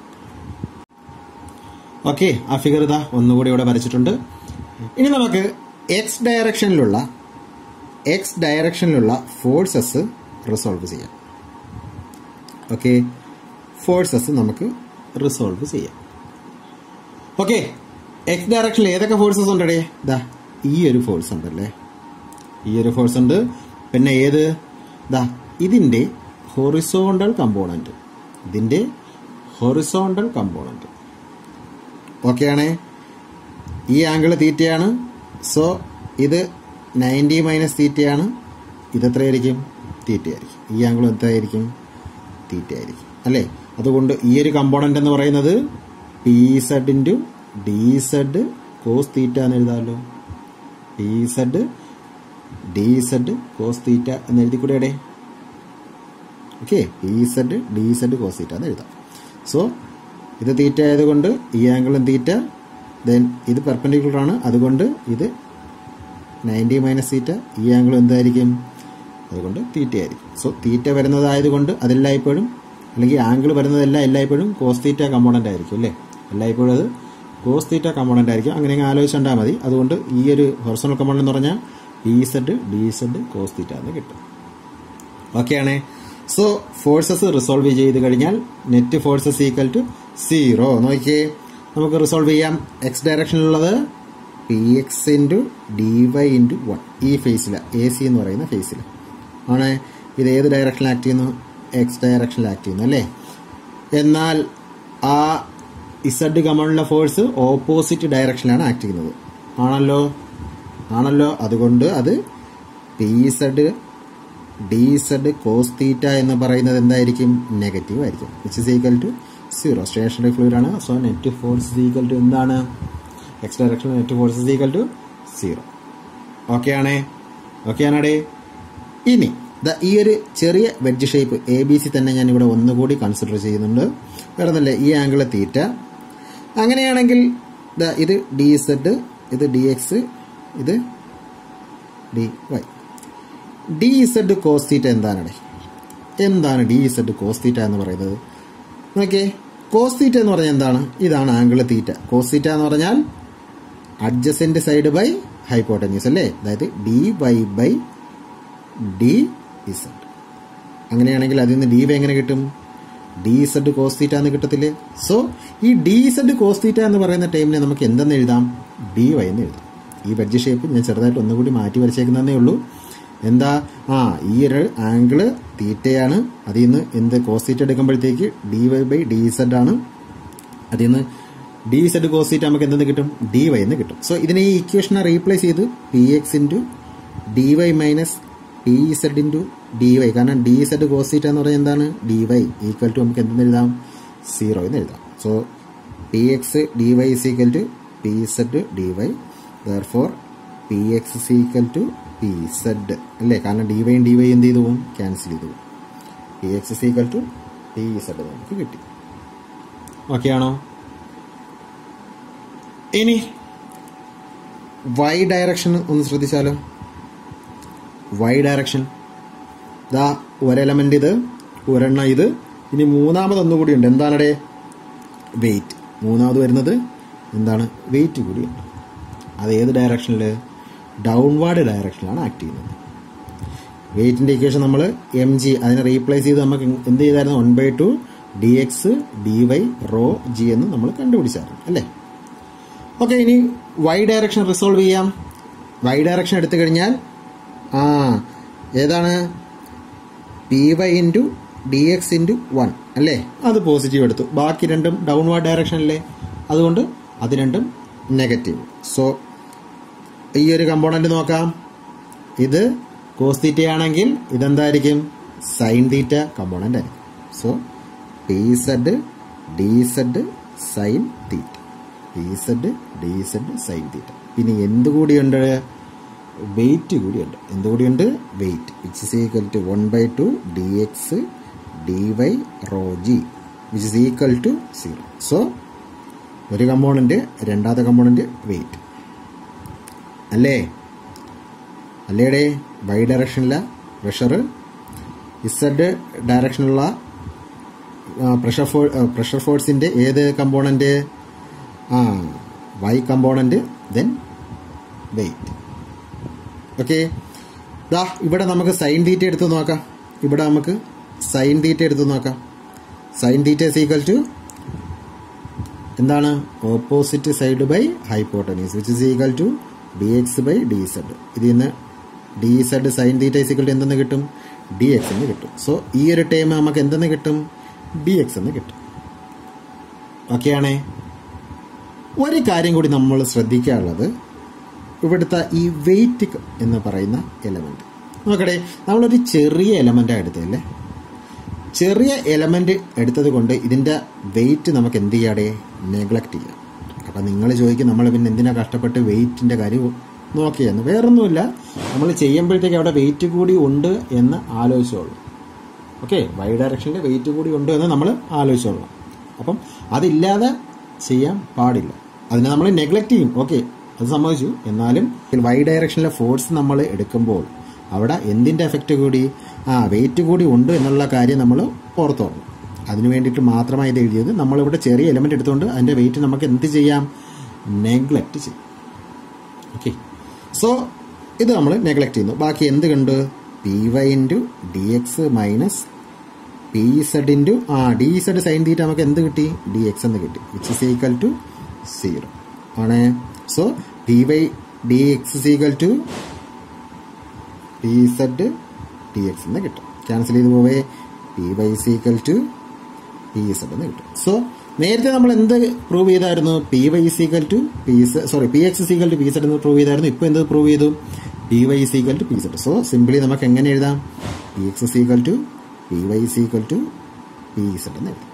ഓക്കെ, ആ ഫിഗർ ഇതാ ഒന്നുകൂടി ഇവിടെ വരച്ചിട്ടുണ്ട്. ഇനി നമുക്ക് എക്സ് ഡയറക്ഷനിലുള്ള ഫോഴ്സസ് റിസോൾവ് ചെയ്യാം. ഓക്കെ, ഫോഴ്സസ് നമുക്ക് റിസോൾവ് ചെയ്യാം. ഓക്കെ, എക്സ് ഡയറക്ഷനിൽ ഏതൊക്കെ ഫോഴ്സസ് ഉണ്ടേ? ദാ ഈ ഒരു ഫോഴ്സ് ഉണ്ടല്ലേ, ഈ ഒരു ഫോഴ്സ് ഉണ്ട്. പിന്നെ ഏത്? ദാ ഇതിൻ്റെ ഹൊറിസോണ്ടൽ കമ്പോണൻറ്റ്, ഓക്കെ ആണേ. ഈ ആംഗിൾ തീറ്റയാണ്. സോ ഇത് 90 മൈനസ് തീറ്റയാണ്. ഇതെത്രയായിരിക്കും? തീറ്റയായിരിക്കും. ഈ ആംഗിൾ എത്രയായിരിക്കും? തീറ്റയായിരിക്കും അല്ലേ? അതുകൊണ്ട് ഈ ഒരു കമ്പോണൻ്റ് എന്ന് പറയുന്നത് P Z into D Z cos theta എന്ന് എഴുതാമല്ലോ. P Z D Z cos theta എന്ന് എഴുതിക്കൂടെ? Okay, P Z D Z cos theta എന്ന് എഴുതാം. സോ ഇത് തീറ്റ ആയതുകൊണ്ട് ഈ ആംഗിളും തീറ്റ, ദെൻ ഇത് പെർപെൻഡിക്കുലർ ആണ്, അതുകൊണ്ട് ഇത് 90 മൈനസ് തീറ്റ. ഈ ആംഗിൾ എന്തായിരിക്കും? അതുകൊണ്ട് തീറ്റ ആയിരിക്കും. സോ തീറ്റ വരുന്നതായതുകൊണ്ട് അതെല്ലായ്പ്പോഴും, അല്ലെങ്കിൽ ആംഗിൾ വരുന്നതെല്ലാം എല്ലായ്പ്പോഴും കോസ് തീറ്റ കമ്പോണൻ്റ് ആയിരിക്കും അല്ലേ? എല്ലായ്പ്പോഴും അത് കോസ് തീറ്റ കമ്പോണൻ്റ് ആയിരിക്കും. അങ്ങനെ ആലോചിച്ചുണ്ടാൽ മതി. അതുകൊണ്ട് ഈ ഒരു ഹൊറിസോണ്ടൽ കമ്പോണൻ്റ് എന്ന് പറഞ്ഞാൽ PZ DZ cos θ എന്ന് കിട്ടും. ഓക്കെ ആണേ. സോ ഫോഴ്സസ് റിസോൾവ് ചെയ്ത് കഴിഞ്ഞാൽ നെറ്റ് ഫോഴ്സസ് ഈക്വൽ ടു 0. നോക്കിയേ, നമുക്ക് റിസോൾവ് ചെയ്യാം. എക്സ് ഡയറക്ഷനിലുള്ളത് PX × dy × 1 ഈ ഫേസിലാണ്, AC എന്ന് പറയുന്ന ഫേസിൽ ആണ്. ഇത് ഏത് ഡയറക്ഷനിൽ ആക്ട് ചെയ്യുന്നു? എക്സ് ഡയറക്ഷനിൽ ആക്ട് ചെയ്യുന്നു അല്ലേ. എന്നാൽ ആ Z കമ്പോണന്റിലെ ഫോഴ്സ് ഓപ്പോസിറ്റ് ഡയറക്ഷനിലാണ് ആക്ട് ചെയ്യുന്നത്. ആണല്ലോ. അതുകൊണ്ട് അത് PZ DZ cos θ എന്ന് പറയുന്നത് എന്തായിരിക്കും? നെഗറ്റീവ് ആയിരിക്കും. Which is equal to 0. Stationary fluid ആണ്. So net force equal to എന്താണ്? എക്സ് ഡയറക്ഷനിൽ net force equal to 0. Okay ആണേ. ഇനി ഈ ഒരു ചെറിയ വെഡ്ജ് ഷേപ്പ് ABC തന്നെ ഞാൻ ഇവിടെ ഒന്നുകൂടി കൺസിഡർ ചെയ്യുന്നുണ്ട്. വേറെ ഒന്നല്ലേ, ഈ ആംഗിൾ തീറ്റ. അങ്ങനെയാണെങ്കിൽ ഇത് DZ, ഇത് DX, ഇത് DY. DZ cos θ എന്താണ് DZ cos θ എന്ന് പറയുന്നത്? നോക്കിയേ, cos θ എന്ന് പറഞ്ഞാൽ എന്താണ്? ഇതാണ് ആംഗിൾ തീറ്റ. cos θ എന്ന് പറഞ്ഞാൽ അഡ്ജസന്റ് സൈഡ് ബൈ ഹൈപ്പോട്ടന്യൂസ് അല്ലേ, അതായത് dy dz. അങ്ങനെയാണെങ്കിൽ അതിൽ നിന്ന് dy എങ്ങനെ കിട്ടും? dz cos θ എന്ന് കിട്ടത്തില്ലേ? സോ ഈ dz cos θ എന്ന് പറയുന്ന ടൈമിനെ നമുക്ക് എന്തെന്ന് എഴുതാം? dy എന്ന് എഴുതാം. ഈ വെഡ്ജ് ഷേപ്പ് ഞാൻ ചെറുതായിട്ട് ഒന്നുകൂടി മാറ്റി വരച്ചേക്കുന്നതേ ഉള്ളൂ. എന്താ, ഈ ഒരു ആംഗിള് തീറ്റയാണ്. അതിൽ നിന്ന് എന്ത് cos θ എടുക്കുമ്പോഴത്തേക്ക് dy/dz ആണ്. അതിൽ നിന്ന് dz cos θ നമുക്ക് എന്തെന്ന് കിട്ടും? dy എന്ന് കിട്ടും. സോ ഇതിനെ ഈ ഇക്വേഷനെ റീപ്ലേസ് ചെയ്ത് px × dy - pz × dy, കാരണം dz cos θ എന്ന് പറഞ്ഞാൽ എന്താണ്? dy ഈക്വൽ ടു നമുക്ക് എന്തെന്ന് എഴുതാം? 0 എന്ന് എഴുതാം. So px dy is equal to pz dy. therefore px is equal to pz അല്ലേ, കാരണം dy യും dy എന്ത് ചെയ്തു പോകും? ക്യാൻസൽ ചെയ്തു പോകും. px is equal to pz നമുക്ക് കിട്ടി. ഓക്കെ ആണോ? ഇനി y ഡയറക്ഷൻ ഒന്ന് ശ്രദ്ധിച്ചാലോ. y ഡയറക്ഷൻ ഒരെലമെന്റ് ഇത്, ഒരെണ്ണം ഇത്, ഇനി മൂന്നാമതൊന്നുകൂടി ഉണ്ട്. എന്താണ്? വെയിറ്റ്. മൂന്നാമത് വരുന്നത് എന്താണ്? വെയിറ്റ് കൂടിയുണ്ട്. അത് ഏത് ഡയറക്ഷനിൽ? ഡൗൺവാർഡ് ഡയറക്ഷനിലാണ് ആക്ട് ചെയ്യുന്നത്. വെയിറ്റിന്റെ ഇക്വേഷൻ നമ്മൾ mg അതിനെ റീപ്ലേസ് ചെയ്ത് നമുക്ക് എന്ത് ചെയ്തായിരുന്നു? 1/2 dx dy ρg എന്ന് നമ്മൾ കണ്ടുപിടിച്ചായിരുന്നു അല്ലേ. ഓക്കെ, ഇനി y ഡയറക്ഷൻ റിസോൾവ് ചെയ്യാം. y ഡയറക്ഷൻ എടുത്തു കഴിഞ്ഞാൽ ഏതാണ്? py × dx × 1 അല്ലേ, അത് പോസിറ്റീവ് എടുത്തു. ബാക്കി രണ്ടും ഡൗൺവാർഡ് ഡയറക്ഷൻ അല്ലേ, അതുകൊണ്ട് അത് രണ്ടും നെഗറ്റീവ്. സോ ഈ ഒരു കമ്പോണന്റ് നോക്കാം. ഇത് cos θ ആണെങ്കിൽ ഇതെന്തായിരിക്കും? sin θ കമ്പോണന്റ് ആയിരിക്കും. So pz dz sin θ, pz dz sin θ. പിന്നെ എന്തുകൂടിയുണ്ട്? വെയിറ്റ് കൂടിയുണ്ട്. എന്തുകൂടിയുണ്ട്? Weight. Which is equal to 1/2 dx dy ρg which is equal to 0. So ഒരു കമ്പോണന്റ്, രണ്ടാമത്തെ കമ്പോണന്റ് വെയിറ്റ് അല്ലേടെ. y ഡയറക്ഷനിലെ പ്രഷർ, z ഡയറക്ഷനിലുള്ള പ്രഷർ ഫോഴ്സിന്റെ ഏത് component? y component, then weight. Okay, ഇവിടെ നമുക്ക് സൈൻ തീറ്റ എടുത്ത് നോക്കാം. sin θ is equal to എന്താണ്? Opposite side by hypotenuse which is equal to dx/dz. ഇതിൽ നിന്ന് dz sin θ is equal to എന്തെന്ന് കിട്ടും? dx എന്ന് കിട്ടും. സോ ഈ ഒരു ടൈം നമുക്ക് എന്തെന്ന് കിട്ടും? dx എന്ന് കിട്ടും. ഓക്കെ ആണേ. ഒരു കാര്യം കൂടി നമ്മൾ ശ്രദ്ധിക്കാനുള്ളത്, ഇവിടുത്തെ ഈ വെയിറ്റ് എന്ന് പറയുന്ന എലമെന്റ് നോക്കട്ടെ. നമ്മളൊരു ചെറിയ എലമെന്റാണ് എടുത്തല്ലേ. ചെറിയ എലമെന്റ് എടുത്തത് കൊണ്ട് ഇതിന്റെ വെയിറ്റ് നമുക്ക് എന്ത് ചെയ്യാതെ? നെഗ്ലക്ട് ചെയ്യാം. അപ്പം നിങ്ങൾ ചോദിക്കും, നമ്മൾ പിന്നെ എന്തിനാ കഷ്ടപ്പെട്ട് വെയിറ്റിന്റെ കാര്യം നോക്കിയെന്ന്? വേറൊന്നുമില്ല, നമ്മൾ ചെയ്യുമ്പോഴത്തേക്ക് അവിടെ വെയിറ്റ് കൂടി ഉണ്ട് എന്ന് ആലോചിച്ചോളൂ. ഓക്കെ, y ഡയറക്ഷനിൽ വെയിറ്റ് കൂടി ഉണ്ട് എന്ന് നമ്മൾ ആലോചിച്ചോളാം. അപ്പം അതില്ലാതെ ചെയ്യാൻ പാടില്ല. അതിനെ നമ്മൾ നെഗ്ലക്ട് ചെയ്യും. ഓക്കെ, അത് സമ്മതിച്ചു. എന്നാലും y ഡയറക്ഷനിലെ ഫോഴ്സ് നമ്മൾ എടുക്കുമ്പോൾ അവിടെ എന്തിന്റെ എഫക്റ്റ് കൂടി? വെയിറ്റ് കൂടി ഉണ്ട് എന്നുള്ള കാര്യം നമ്മൾ ഓർത്തോളണം. അതിനു വേണ്ടിയിട്ട് മാത്രമായി ഇത് എഴുതിയത്. നമ്മളിവിടെ ചെറിയ എലമെന്റ് എടുത്തുകൊണ്ട് അതിന്റെ വെയിറ്റ് നമുക്ക് എന്ത് ചെയ്യാം? നെഗ്ലക്ട് ചെയ്യും. ഓക്കെ, സോ ഇത് നമ്മൾ നെഗ്ലക്ട് ചെയ്യുന്നു. ബാക്കി എന്ത് കണ്ട്? P Y into D X minus P Z into D Z sine theta നമുക്ക് എന്ത് കിട്ടി? ഡി എക്സ് എന്ന് കിട്ടി, വിച്ച് ഇസ് ഈക്വൽ ടു 0 ആണ്. So P Y D X is equal to P Z D X എന്ന് കിട്ടും. Cancel ചെയ്ത് പോവേ P Y is equal to P Z എന്ന് കിട്ടും. സോ നേരത്തെ നമ്മൾ എന്ത് പ്രൂവ് ചെയ്തായിരുന്നു? P Y is equal to P X is equal to P Z എന്ന് പ്രൂവ് ചെയ്തായിരുന്നു. ഇപ്പോൾ എന്ത് പ്രൂവ് ചെയ്തു? P Y is equal to P Z. So simply നമുക്ക് എങ്ങനെ എഴുതാം? P X is equal to P Y is equal to P Z എന്ന് എഴുതാം.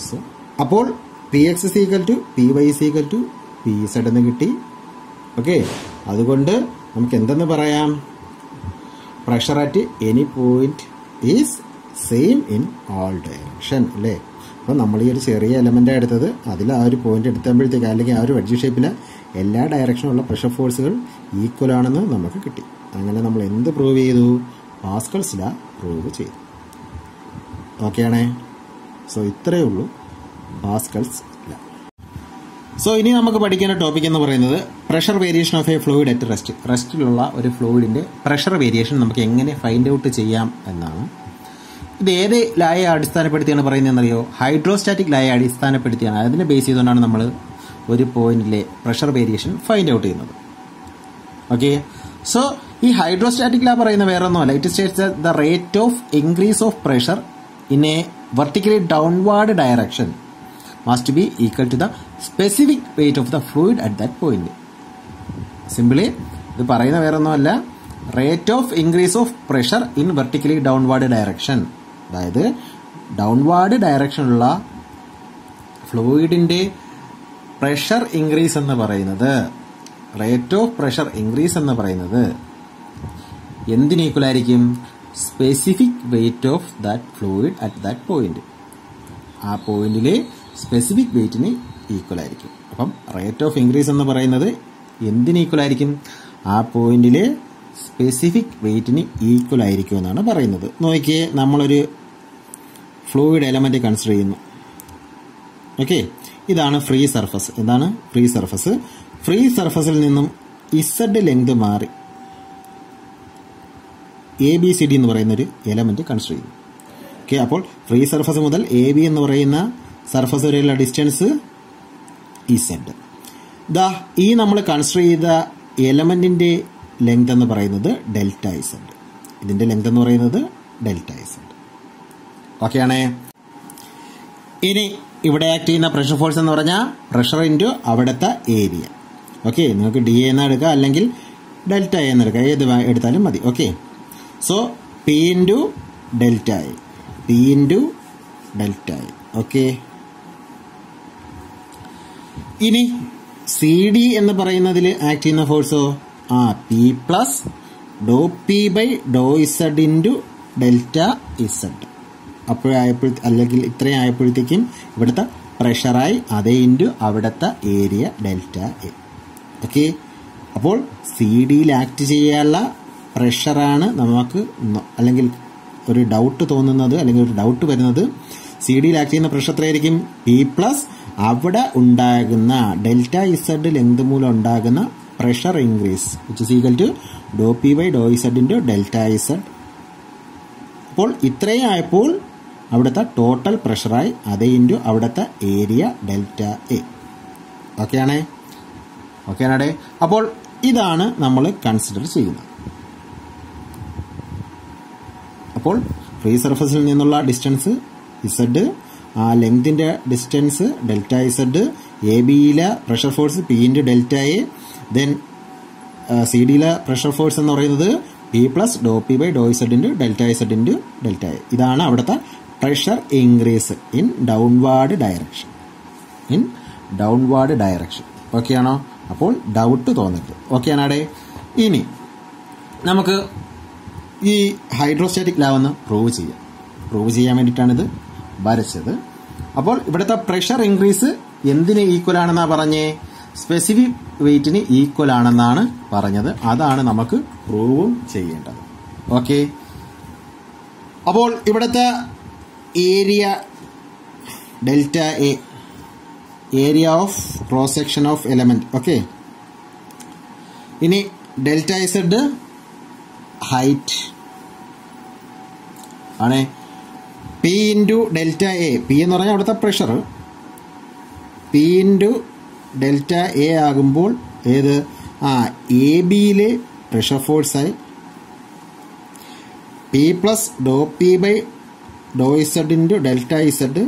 സോ അപ്പോൾ P X is equal to P Y is equal to P Z എന്ന് കിട്ടി. Okay, അതുകൊണ്ട് നമുക്ക് എന്തെന്ന് പറയാം? Pressure at any point is same in all direction അല്ലേ? അപ്പോൾ നമ്മൾ ഈ ഒരു ചെറിയ എലമെൻ്റാണ് എടുത്തത്, അതിൽ ആ ഒരു പോയിന്റ് എടുത്തപ്പോഴത്തേക്ക് അല്ലെങ്കിൽ ആ ഒരു വെഡ്ജ് ഷേപ്പിൽ എല്ലാ ഡയറക്ഷനുള്ള പ്രഷർ ഫോഴ്സുകൾ ഈക്വൽ ആണെന്ന് നമുക്ക് കിട്ടി. അങ്ങനെ നമ്മൾ എന്ത് പ്രൂവ് ചെയ്തു? പാസ്കൽസ് ലോ പ്രൂവ് ചെയ്തു. ഓക്കെ ആണേ? സോ ഇത്രയേ ഉള്ളൂ പാസ്കൽസ് ലോ. സോ ഇനി നമുക്ക് പഠിക്കേണ്ട ടോപ്പിക് എന്ന് പറയുന്നത് pressure variation of a fluid at rest. റെസ്റ്റിലുള്ള ഒരു ഫ്ലൂയിഡിന്റെ പ്രഷർ വേരിയേഷൻ നമുക്ക് എങ്ങനെ ഫൈൻഡ് ഔട്ട് ചെയ്യാം എന്നാണ്. ഇത് ഏത് ലായെ അടിസ്ഥാനപ്പെടുത്തിയാണ് പറയുന്നതെന്നറിയോ? ഹൈഡ്രോസ്റ്റാറ്റിക് ലായെ അടിസ്ഥാനപ്പെടുത്തിയാണ്. അതിനെ ബേസ് ചെയ്തുകൊണ്ടാണ് നമ്മൾ ഒരു പോയിന്റിലെ പ്രഷർ വേരിയേഷൻ ഫൈൻഡ് ഔട്ട് ചെയ്യുന്നത്. ഓക്കെ, സോ ഈ ഹൈഡ്രോസ്റ്റാറ്റിക് ലാ പറയുന്ന വേറെ ഒന്നുമല്ല. It States the rate of increase of pressure in A vertically downward direction must be equal to the specific weight of the fluid at that point. Simply ഇത് പറയുന്ന വേറെ ഒന്നുമല്ല, rate of increase of pressure in vertically downward direction. അതായത് downward ഡയറക്ഷനുള്ള ഫ്ലൂയിഡിന്റെ pressure increase എന്ന് പറയുന്നത്, rate of pressure increase എന്ന് പറയുന്നത് എന്തിന് ഈക്വൽ ആയിരിക്കും? Specific weight of that fluid at that point. ആ പോയിന്റിലെ സ്പെസിഫിക് വെയിറ്റിന് ഈക്വൽ ആയിരിക്കും. അപ്പം റേറ്റ് ഓഫ് ഇൻക്രീസ് എന്ന് പറയുന്നത് എന്തിന് ഈക്വൽ ആയിരിക്കും? ആ പോയിന്റിലെ സ്പെസിഫിക് വെയിറ്റിന് ഈക്വൽ ആയിരിക്കും എന്നാണ് പറയുന്നത്. നോക്കിയേ, നമ്മളൊരു ഫ്ലൂയിഡ് എലമെന്റ് കൺസിഡർ ചെയ്യുന്നു. ഓക്കെ, ഇതാണ് ഫ്രീ സർഫസ്. എന്താണ് ഫ്രീ സർഫസ്? ഫ്രീ സർഫസിൽ നിന്നും ഇസഡ് ലെങ്ത് മാറി ABCD എന്ന് പറയുന്ന ഒരു എലമെന്റ് കൺസിഡർ ചെയ്യുന്നു. ഓക്കെ, അപ്പോൾ ഫ്രീ സർഫസ് മുതൽ AB എന്ന് പറയുന്ന സർഫസ് വരെയുള്ള ഡിസ്റ്റൻസ് ഇസഡ്. ഈ നമ്മൾ കൺസിഡർ ചെയ്ത എലമെന്റിന്റെ ലെങ്ത് എന്ന് പറയുന്നത് ഡെൽറ്റ ഇസഡ്. ഇതിന്റെ ലെങ്ത് എന്ന് പറയുന്നത് ഡെൽറ്റ ഇസഡ്. ഓക്കെ ആണേ? ഇനി ഇവിടെ ആക്ട് ചെയ്യുന്ന പ്രഷർ ഫോഴ്സ് എന്ന് പറഞ്ഞാൽ പ്രഷർ ഇൻറ്റു അവിടുത്തെ ഏരിയ. ഓക്കെ, നിങ്ങൾക്ക് DA എന്ന് എടുക്കാം, അല്ലെങ്കിൽ ഡെൽറ്റ എ എന്ന് എടുക്കാം, ഏത് എടുത്താലും മതി. Okay, so P into delta A, P into delta A. Okay, ഇനി CD എന്ന് പറയുന്നതിൽ ആക്ട് ചെയ്യുന്ന ഫോഴ്സോ P plus Dr P by Dr Z into delta Z. അല്ലെങ്കിൽ ഇത്രയും ആയപ്പോഴത്തേക്കും ഇവിടുത്തെ പ്രഷറായി, അതേ ഇൻറ്റു അവിടുത്തെ ഏരിയ ഡെൽറ്റ എ. ഓക്കെ, അപ്പോൾ CD ആക്ട് ചെയ്യാനുള്ള പ്രഷറാണ് നമുക്ക് അല്ലെങ്കിൽ ഒരു ഡൗട്ട് തോന്നുന്നത്, അല്ലെങ്കിൽ ഒരു ഡൗട്ട് വരുന്നത്. CD ആക്ട് ചെയ്യുന്ന പ്രഷർ എത്രയായിരിക്കും? P പ്ലസ് അവിടെ ഉണ്ടാകുന്ന ഡെൽറ്റ ഇസഡ് ലെങ്ത് മൂലം ഉണ്ടാകുന്ന pressure increase, which is equal to doh P by Dr Z into delta Z. അപ്പോൾ ഇത്രയും ആയപ്പോൾ അവിടുത്തെ ടോട്ടൽ പ്രഷറായി, അതേ ഇൻറ്റു അവിടുത്തെ ഏരിയ ഡെൽറ്റ എ. ഓക്കെ ആണേ? ഓക്കെ ആണേ? അപ്പോൾ ഇതാണ് നമ്മൾ കൺസിഡർ ചെയ്യുന്നത്. അപ്പോൾ ഫ്രീ സർഫസിൽ നിന്നുള്ള ഡിസ്റ്റൻസ് ഇസഡ്, ആ ലെങ്തിന്റെ ഡിസ്റ്റൻസ് ഡെൽറ്റ ഇസഡ്, ABയിലെ pressure force P into delta A, then CDയിലെ പ്രഷർ ഫോഴ്സ് എന്ന് പറയുന്നത് P plus Dr P by Dr Z into delta Z into delta A. ഇതാണ് അവിടുത്തെ pressure increase in downward direction. Okay ആണോ? അപ്പോൾ doubt തോന്നരുത്. Okay ആണാടെ? ഇനി നമുക്ക് ഈ ഹൈഡ്രോസ്റ്റാറ്റിക് ലോ ഒന്ന് പ്രൂവ് ചെയ്യാൻ വേണ്ടിയിട്ടാണ് ഇത് വരച്ചത്. അപ്പോൾ ഇവിടുത്തെ പ്രഷർ ഇൻക്രീസ് എന്തിന് ഈക്വൽ ആണെന്നാണ് പറഞ്ഞേ? സ്പെസിഫിക് വെയിറ്റിന് ഈക്വൽ ആണെന്നാണ് പറഞ്ഞത്. അതാണ് നമുക്ക് പ്രൂവും ചെയ്യേണ്ടത്. ഓക്കെ, അപ്പോൾ ഇവിടുത്തെ area delta A, area of cross section of element. Okay, ഇനി ഡെൽറ്റ ഇസഡ് ഹൈറ്റ് ആണ്. P into delta A, P എന്ന് പറഞ്ഞാൽ അവിടുത്തെ pressure, P into delta A ആകുമ്പോൾ ഏത് എ ബിയിലെ പ്രഷർ ഫോഴ്സായി P plus Dr P by Dr Z into delta Z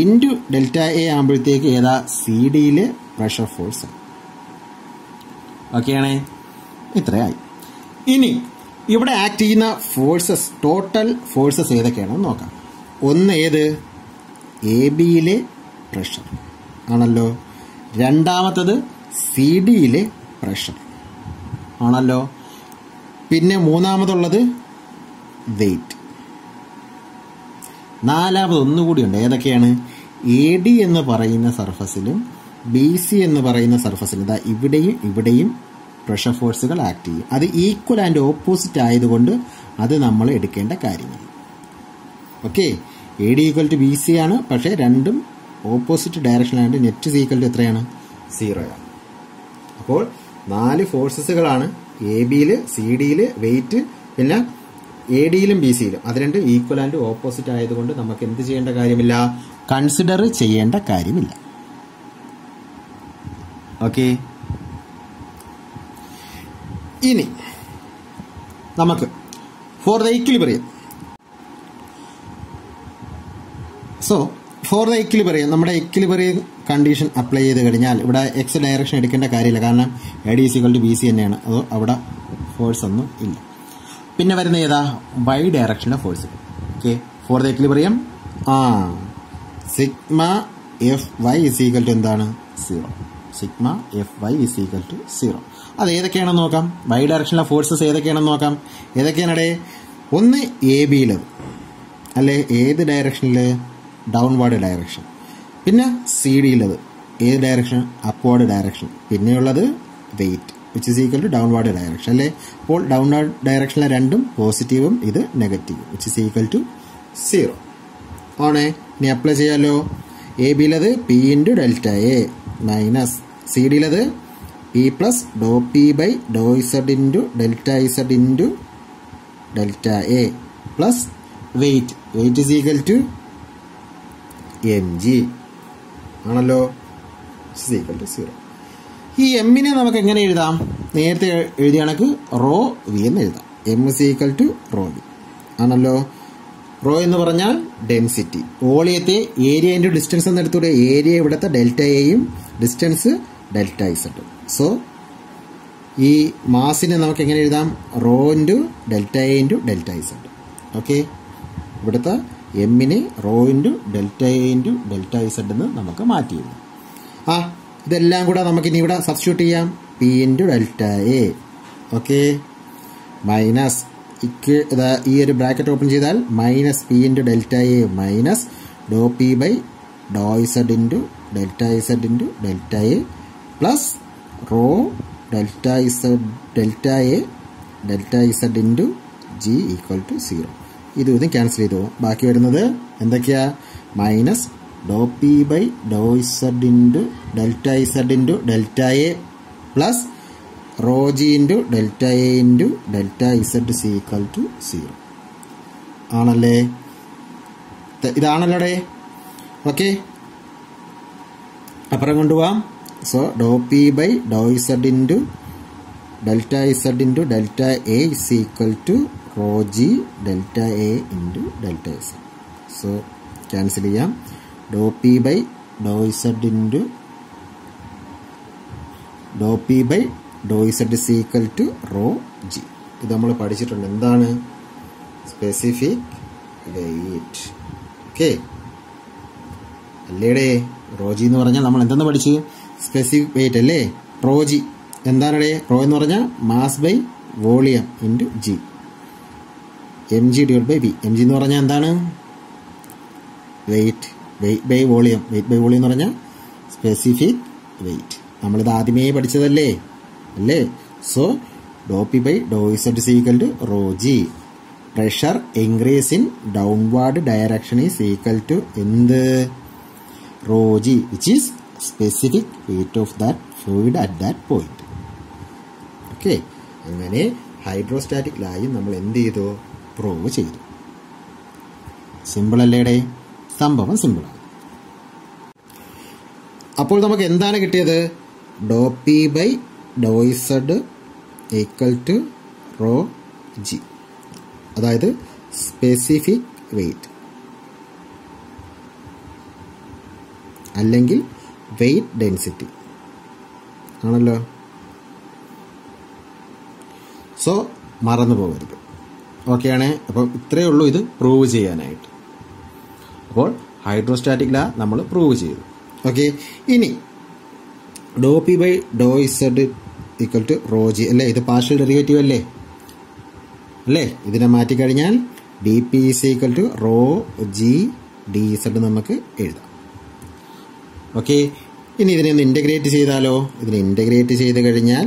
into delta A ആകുമ്പോഴത്തേക്ക് ഏതാ സി ഡിയിലെ പ്രഷർ ഫോഴ്സ്. ഓക്കെയാണേ, ഇത്രയായി. ഇനി ഇവിടെ ആക്ട് ചെയ്യുന്ന ഫോഴ്സസ്, ടോട്ടൽ ഫോഴ്സസ് ഏതൊക്കെയാണെന്ന് നോക്കാം. ഒന്ന് ഏത്, എ ബിയിലെ പ്രഷർ ആണല്ലോ. രണ്ടാമത്തത് സി ഡിയിലെ പ്രഷർ ആണല്ലോ. പിന്നെ മൂന്നാമതുള്ളത് വെയിറ്റ്. നാലാമത് ഒന്നുകൂടിയുണ്ട്. ഏതൊക്കെയാണ്, എ ഡി എന്ന് പറയുന്ന സർഫസിലും ബി സി എന്ന് പറയുന്ന സർഫസിലും ഇതാ ഇവിടെയും ഇവിടെയും പ്രഷർ ഫോഴ്സുകൾ ആക്ട് ചെയ്യും. അത് ഈക്വൽ ആൻഡ് ഓപ്പോസിറ്റ് ആയതുകൊണ്ട് അത് നമ്മൾ എടുക്കേണ്ട കാര്യങ്ങൾ. Okay, A D equal to B C ആണ്, പക്ഷേ രണ്ടും ഓപ്പോസിറ്റ് ഡയറക്ഷനിലായിട്ട് നെറ്റ് ഇസ് ഈക്വൽ ടു എത്രയാണ്, 0 ആണ്. അപ്പോൾ 4 ഫോഴ്സസുകളാണ് എ ബിയിൽ, സി ഡിയിൽ വെയിറ്റ്, പിന്നെ എ ഡിയിലും ബി സിയിലും. അത് രണ്ട് ഈക്വൽ ആൻഡ് ഓപ്പോസിറ്റ് ആയതുകൊണ്ട് നമുക്ക് എന്ത് ചെയ്യേണ്ട കാര്യമില്ല, കൺസിഡർ ചെയ്യേണ്ട കാര്യമില്ല. ഓക്കെ, ഇനി നമുക്ക് for the equilibrium. So for the equilibrium, നമ്മുടെ ഇക്വിലിബ്രിയം കണ്ടീഷൻ അപ്ലൈ ചെയ്ത് കഴിഞ്ഞാൽ ഇവിടെ എക്സ് ഡയറക്ഷൻ എടുക്കേണ്ട കാര്യമില്ല, കാരണം A D equal to B C തന്നെയാണ്. അതോ അവിടെ ഫോഴ്സ് ഒന്നും ഇല്ല. പിന്നെ വരുന്ന ഏതാ, വൈ ഡയറക്ഷനിലെ force. Okay, for the equilibrium sigma F Y is equal to എന്താണ്, 0. Sigma F Y is equal to 0. അത് ഏതൊക്കെയാണെന്ന് നോക്കാം. വൈ ഡയറക്ഷനിലെ ഫോഴ്സസ് ഏതൊക്കെയാണെന്ന് നോക്കാം. ഏതൊക്കെയാണേ, ഒന്ന് എ ബിയിലത് അല്ലേ, ഏത് ഡയറക്ഷനിൽ, ഡൗൺവേർഡ് ഡയറക്ഷൻ. പിന്നെ സി ഡിയിലത് ഏത് ഡയറക്ഷൻ, അപ്വേർഡ് ഡയറക്ഷൻ. പിന്നെയുള്ളത് weight which is equal to downward direction അല്ലേ. അപ്പോൾ ഡൗൺവേർഡ് ഡയറക്ഷനിലെ രണ്ടും പോസിറ്റീവും ഇത് നെഗറ്റീവും, വിച്ച് ഇസ് ഈക്വൽ ടു 0 ആണേ. ഇനി അപ്ലൈ ചെയ്യാമല്ലോ. എ ബിയിലത് P into delta A minus C ഡിയിലത് P plus Dr P by Dr Z into delta Z into delta A plus weight, weight is equal to M G ആണല്ലോ, is equal to 0. ഈ എമ്മിനെ നമുക്ക് എങ്ങനെ എഴുതാം, നേരത്തെ എഴുതിയ കണക്ക് റോ വി എന്ന് എഴുതാം. M is equal to rho V ആണല്ലോ. റോ എന്ന് പറഞ്ഞാൽ ഡെൻസിറ്റി, വോളിയത്തെ ഏരിയ ഇൻറ്റു ഡിസ്റ്റൻസ് എന്ന് എടുത്തൂടെ. ഏരിയ ഇവിടുത്തെ ഡെൽറ്റ എയും ഡിസ്റ്റൻസ് ഡെൽറ്റ ഇസഡും. സോ ഈ മാസിനെ നമുക്ക് എങ്ങനെ എഴുതാം, rho into delta A into delta Z. Okay, ഇവിടുത്തെ എമ്മിനെ rho into delta A into delta Z എന്ന് നമുക്ക് മാറ്റി എഴുതാം. ഇതെല്ലാം കൂടെ നമുക്കിനി ഇവിടെ സബ്സ്റ്റിറ്റ്യൂട്ട് ചെയ്യാം. P into delta A, okay, minus ഈ ഒരു ബ്രാക്കറ്റ് ഓപ്പൺ ചെയ്താൽ minus P into delta A minus doh P by Dr Z into delta Z into delta A plus rho delta Z delta A delta Z into G equal to 0. ഇതും cancel ചെയ്തു. ബാക്കി വരുന്നത് എന്തൊക്കെയാ, minus doh P by Dr Z into delta Z into delta A plus rho G into delta A into delta Z is equal to 0 ആണല്ലേ. ഇതാണല്ലോടെ. Okay, അപ്പുറം കൊണ്ടുപോവാം. So doh P by Dr Z into delta Z into delta A is equal to rho G delta A into delta Z. So cancel ചെയ്യാം. Doh P by Dr Z into doh P by Dr Z is equal to rho G. ഇത് നമ്മൾ പഠിച്ചിട്ടുണ്ട്. എന്താണ്, specific weight. Okay അല്ലേടേ, rho G എന്ന് പറഞ്ഞാൽ നമ്മൾ എന്തെന്ന് പഠിച്ച്, സ്പെസിഫിക് വെയിറ്റ് അല്ലേ. റോ ജി എന്താണേ, റോ എന്ന് പറഞ്ഞാൽ mass by volume into G, M G divide by V. M G എന്ന് പറഞ്ഞാൽ എന്താണ്, weight, weight by volume. Weight by volume എന്ന് പറഞ്ഞാൽ സ്പെസിഫിക് വെയിറ്റ്. നമ്മളിത് ആദ്യമേ പഠിച്ചതല്ലേ അല്ലേ. So doh P by Dr Z is equal to rho G. Pressure increase in downward direction is equal to എന്ത്, rho G, which is specific weight of that fluid at that point. Okay, അങ്ങനെ hydrostatic ലായും നമ്മൾ എന്ത് ചെയ്തു? Prove ചെയ്തു. Simple അല്ലേടെ? സംഭവം സിമ്പിളാണ്. അപ്പോൾ നമുക്ക് എന്താണ് കിട്ടിയത്? Doh P by Dr Z equal to rho G, അതായത് സ്പെസിഫിക് വെയിറ്റ് അല്ലെങ്കിൽ വെയിറ്റ് ഡെൻസിറ്റി ആണല്ലോ. സോ മറന്നു പോകരുത്. ഓക്കെ ആണ്. അപ്പം ഇത്രയേ ഉള്ളൂ ഇത് പ്രൂവ് ചെയ്യാനായിട്ട്. അപ്പോൾ ഹൈഡ്രോസ്റ്റാറ്റിക് ലാ നമ്മൾ പ്രൂവ് ചെയ്തു. ഓക്കെ, ഇനി doh P by Dr Z equal to rho G അല്ലേ? ഇത് പാർഷ്യൽ ഡെറിവേറ്റീവ് അല്ലേ? ഇതിനെ മാറ്റിക്കഴിഞ്ഞാൽ D P is equal to rho G D Z നമുക്ക് എഴുതാം. ഓക്കെ, ഇനി ഇതിനെ ഒന്ന് ഇൻ്റഗ്രേറ്റ് ചെയ്താലോ? ഇതിനെ ഇൻ്റഗ്രേറ്റ് ചെയ്ത് കഴിഞ്ഞാൽ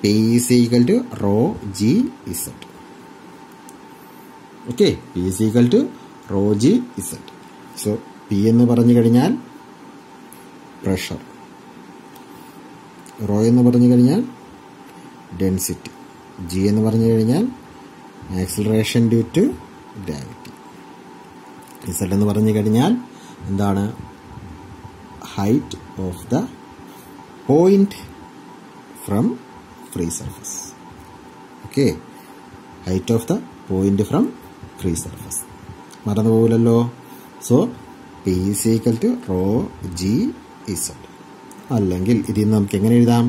P is equal to rho G Z. Okay, P is equal to rho G Z. So P എന്ന് പറഞ്ഞു കഴിഞ്ഞാൽ പ്രഷർ, റോ എന്ന് പറഞ്ഞു കഴിഞ്ഞാൽ ഡെൻസിറ്റി, ജി എന്ന് പറഞ്ഞു കഴിഞ്ഞാൽ acceleration due to gravity, Z എന്ന് പറഞ്ഞു കഴിഞ്ഞാൽ എന്താണ്? Height of the point from free surface. Okay, height of the point from free surface. മറന്നു പോകില്ലല്ലോ. So P is equal to rho G Z, അല്ലെങ്കിൽ ഇതിൽ നിന്ന് നമുക്ക് എങ്ങനെ എഴുതാം?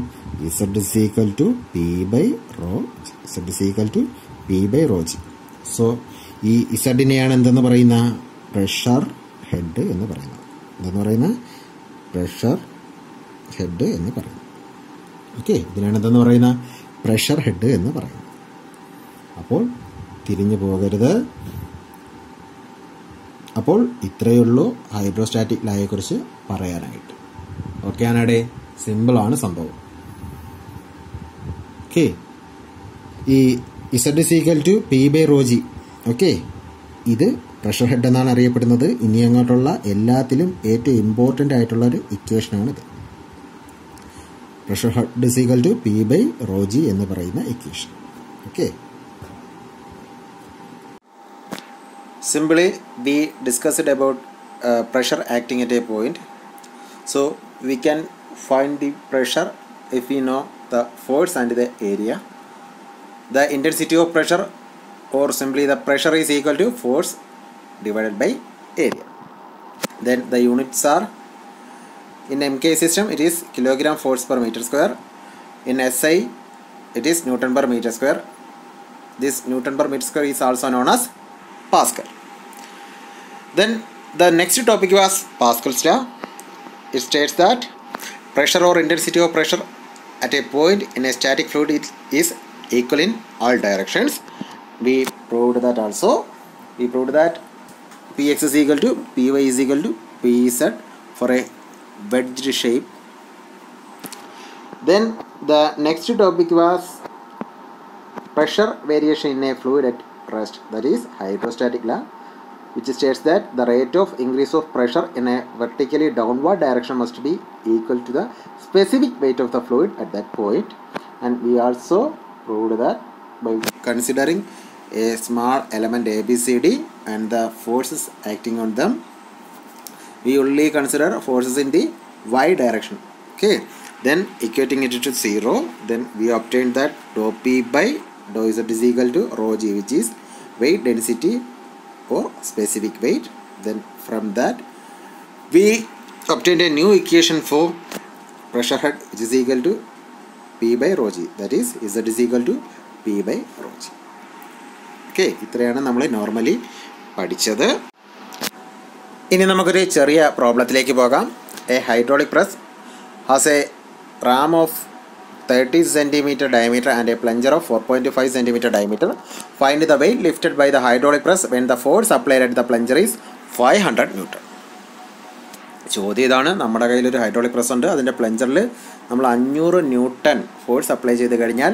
Z is equal to P by rho G. Z is equal to P by rho G. So ഈ ഇസഡിനെയാണ് എന്തെന്ന് പറയുന്ന? പ്രഷർ ഹെഡ് എന്ന് പറയുന്നത്. എന്തെന്ന് പറയുന്ന? പ്രഷർ ഹെഡ് എന്ന് പറയുന്നത്. ഓക്കെ, ഇതിനാണ് എന്തെന്ന് പറയുന്ന? പ്രഷർ ഹെഡ് എന്ന് പറയുന്നത്. അപ്പോൾ തിരിഞ്ഞു പോകരുത്. അപ്പോൾ ഇത്രയേ ഉള്ളൂ ഹൈഡ്രോസ്റ്റാറ്റിക് ലായെക്കുറിച്ച് പറയാനായിട്ട്. ഓക്കെ ആണേ? സിമ്പിളാണ് സംഭവം. ഓക്കെ, ഈ Z is equal to P by rho G. Okay, ഇത് പ്രഷർ ഹെഡ് എന്നാണ് അറിയപ്പെടുന്നത്. ഇനി അങ്ങോട്ടുള്ള എല്ലാത്തിലും ഏറ്റവും ഇമ്പോർട്ടൻ്റ് ആയിട്ടുള്ള ഒരു ഇക്വേഷനാണിത്. Pressure head is equal to P by rho G എന്ന് പറയുന്ന equation. Okay, simply we discussed about pressure acting at a point. So we can find the pressure if we know the force and the area. The intensity of pressure, or simply the pressure, is equal to force divided by area. Then the units are, in MK system it is kilogram force per meter square. In SI it is Newton per meter square. This Newton per meter square is also known as Pascal. Then the next topic was Pascal's law. It states that pressure or intensity of pressure at a point in a static fluid is equal in all directions. We proved that also. We proved that Px is equal to Py is equal to Pz for a wedged shape. Then the next topic was pressure variation in a fluid at rest, that is hydrostatic law, which states that the rate of increase of pressure in a vertically downward direction must be equal to the specific weight of the fluid at that point. And we also proved that by considering a small element ABCD and the forces acting on them, we only consider forces in the y direction. Okay, then equating it to 0, then we obtained that dou P by dou Z is equal to rho G, which is weight density or specific weight. Then from that we obtained a new equation for pressure head, which is equal to P by rho G, that is Z is equal to P by rho G. Okay, ഇത്രയാണ് നമ്മൾ normally പഠിച്ചത്. ഇനി നമുക്കൊരു ചെറിയ പ്രോബ്ലത്തിലേക്ക് പോകാം. A hydraulic press has A Ram of 30 cm diameter and a plunger of 4.5 cm diameter. Find the weight lifted by the hydraulic press when the force applied at the plunger is 500 Newton. ചോദ്യം ഇതാണ്. നമ്മുടെ കയ്യിലൊരു hydraulic press ഉണ്ട്. അതിൻ്റെ പ്ലഞ്ചറിൽ നമ്മൾ 500 newton force apply ചെയ്ത് കഴിഞ്ഞാൽ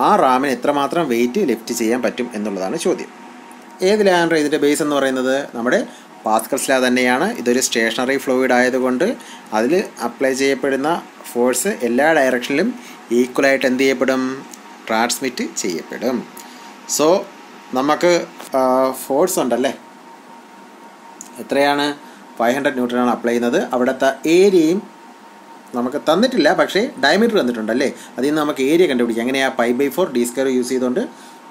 ആ റാമിന് എത്രമാത്രം വെയിറ്റ് ലിഫ്റ്റ് ചെയ്യാൻ പറ്റും എന്നുള്ളതാണ് ചോദ്യം. ഏതിലാണ് ഇതിൻ്റെ ബേസ് എന്ന് പറയുന്നത്? നമ്മുടെ പാസ്കൽസ് ലോ തന്നെയാണ്. ഇതൊരു സ്റ്റേഷണറി ഫ്ലൂയിഡ് ആയതുകൊണ്ട് അതിൽ അപ്ലൈ ചെയ്യപ്പെടുന്ന ഫോഴ്സ് എല്ലാ ഡയറക്ഷനിലും ഈക്വലായിട്ട് എന്ത് ചെയ്യപ്പെടും? ട്രാൻസ്മിറ്റ് ചെയ്യപ്പെടും. സോ നമുക്ക് ഫോഴ്സ് ഉണ്ടല്ലേ, എത്രയാണ് 500 ന്യൂട്ടനാണ് അപ്ലൈ ചെയ്യുന്നത്. അവിടുത്തെ ഏരിയയും നമുക്ക് തന്നിട്ടില്ല, പക്ഷേ ഡയമീറ്റർ തന്നിട്ടുണ്ടല്ലേ, അതിൽ നിന്ന് നമുക്ക് ഏരിയ കണ്ടുപിടിക്കാം. എങ്ങനെയാണ്? π/4 d² യൂസ് ചെയ്തുകൊണ്ട്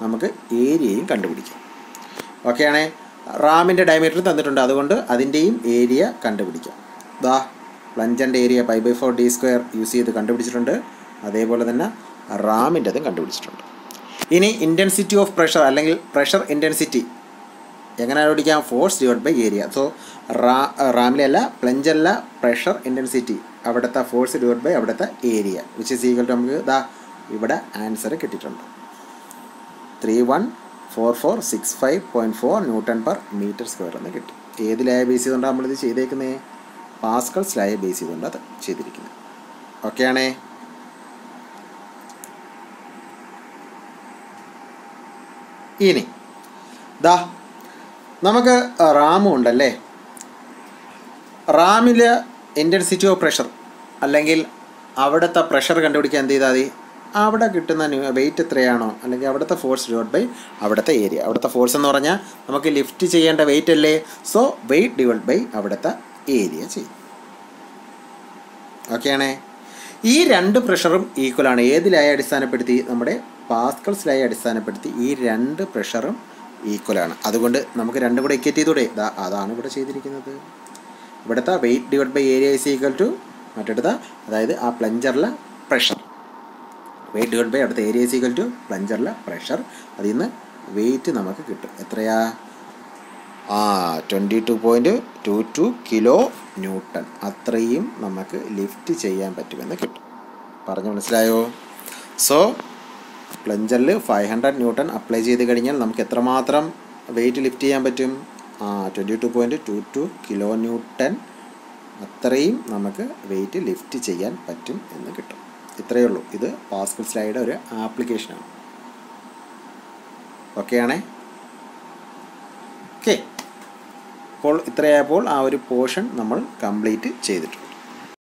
നമുക്ക് ഏരിയയും കണ്ടുപിടിക്കാം. ഓക്കെ ആണേ. റാമിൻ്റെ ഡയമീറ്റർ തന്നിട്ടുണ്ട്, അതുകൊണ്ട് അതിൻ്റെയും ഏരിയ കണ്ടുപിടിക്കാം. ദാ പ്ലഞ്ചറിൻ്റെ ഏരിയ π/4 d² യൂസ് ചെയ്ത് കണ്ടുപിടിച്ചിട്ടുണ്ട്. അതേപോലെ തന്നെ റാമിൻ്റെതും കണ്ടുപിടിച്ചിട്ടുണ്ട്. ഇനി ഇൻറ്റൻസിറ്റി ഓഫ് പ്രഷർ അല്ലെങ്കിൽ പ്രഷർ ഇൻറ്റൻസിറ്റി എങ്ങനെ കണ്ടുപിടിക്കാം? Force divide by area. So റാമിലല്ല, പ്ലഞ്ചറില പ്രഷർ ഇൻറ്റൻസിറ്റി, അവിടുത്തെ ഫോഴ്സ് ഡിവൈഡ് ബൈ അവിടുത്തെ area, which is equal to നമുക്ക് ദാ ഇവിടെ ആൻസർ കിട്ടിയിട്ടുണ്ട്. 314465.4 Nm/m² എന്ന് കിട്ടി. ഏത് ലായ ബേസ് ചെയ്തുകൊണ്ടാണ് നമ്മളിത് ചെയ്തേക്കുന്നത്? പാസ്കൽസ് ലായ ബേസ് ചെയ്തുകൊണ്ട് അത് ചെയ്തിരിക്കുന്നത്. ഓക്കെ ആണേ. ഇനി ദാ നമുക്ക് റാമും ഉണ്ടല്ലേ. റാമിൽ ഇൻറ്റൻസിറ്റി ഓഫ് പ്രഷർ അല്ലെങ്കിൽ അവിടുത്തെ പ്രഷർ കണ്ടുപിടിക്കാൻ എന്ത് ചെയ്താൽ മതി? അവിടെ കിട്ടുന്ന വെയിറ്റ് എത്രയാണോ അല്ലെങ്കിൽ അവിടുത്തെ ഫോഴ്സ് ഡിവൈഡ് ബൈ അവിടുത്തെ ഏരിയ. അവിടുത്തെ ഫോഴ്സ് എന്ന് പറഞ്ഞാൽ നമുക്ക് ലിഫ്റ്റ് ചെയ്യേണ്ട വെയിറ്റ് അല്ലേ. സോ വെയിറ്റ് ഡിവൈഡ് ബൈ അവിടുത്തെ ഏരിയ ചെയ്യും. ഓക്കെ ആണേ. ഈ രണ്ട് പ്രഷറും ഈക്വലാണ്. ഏതിലായി അടിസ്ഥാനപ്പെടുത്തി? നമ്മുടെ പാസ്കൽസ് ലായി അടിസ്ഥാനപ്പെടുത്തി ഈ രണ്ട് പ്രഷറും ഈക്വലാണ്. അതുകൊണ്ട് നമുക്ക് രണ്ടും കൂടെ ഇക്വേറ്റ് ചെയ്തൂടെ? അതാണ് ഇവിടെ ചെയ്തിരിക്കുന്നത്. ഇവിടുത്തെ weight divide by area is equal to മറ്റെടുത്ത, അതായത് ആ പ്ലഞ്ചറിലെ പ്രഷർ, വെയിറ്റ് ഡിവൈഡ് ബൈ അവിടുത്തെ ഏരിയ ഈസ് ഈക്വൽ ടു പ്ലഞ്ചറിലെ പ്രഷർ. അതിൽ നിന്ന് വെയിറ്റ് നമുക്ക് കിട്ടും. എത്രയാ? 22.22 കിലോ ന്യൂട്ടൺ. അത്രയും നമുക്ക് ലിഫ്റ്റ് ചെയ്യാൻ പറ്റുമെന്ന് കിട്ടും. പറഞ്ഞു മനസ്സിലായോ? സോ പ്ലഞ്ചറിൽ 500 ന്യൂട്ടൺ അപ്ലൈ ചെയ്ത് കഴിഞ്ഞാൽ നമുക്ക് എത്രമാത്രം വെയിറ്റ് ലിഫ്റ്റ് ചെയ്യാൻ പറ്റും? 22.22 കിലോ ന്യൂട്ടൺ. അത്രയും നമുക്ക് വെയിറ്റ് ലിഫ്റ്റ് ചെയ്യാൻ പറ്റും എന്ന് കിട്ടും. ഇത്രയേ ഉള്ളൂ. ഇത് പാസ്കൽസ് ലായുടെ ഒരു ആപ്ലിക്കേഷനാണ്. ഓക്കെ ആണേ. ഓക്കെ, അപ്പോൾ ഇത്രയായപ്പോൾ ആ ഒരു പോർഷൻ നമ്മൾ കംപ്ലീറ്റ് ചെയ്തിട്ടുണ്ട്.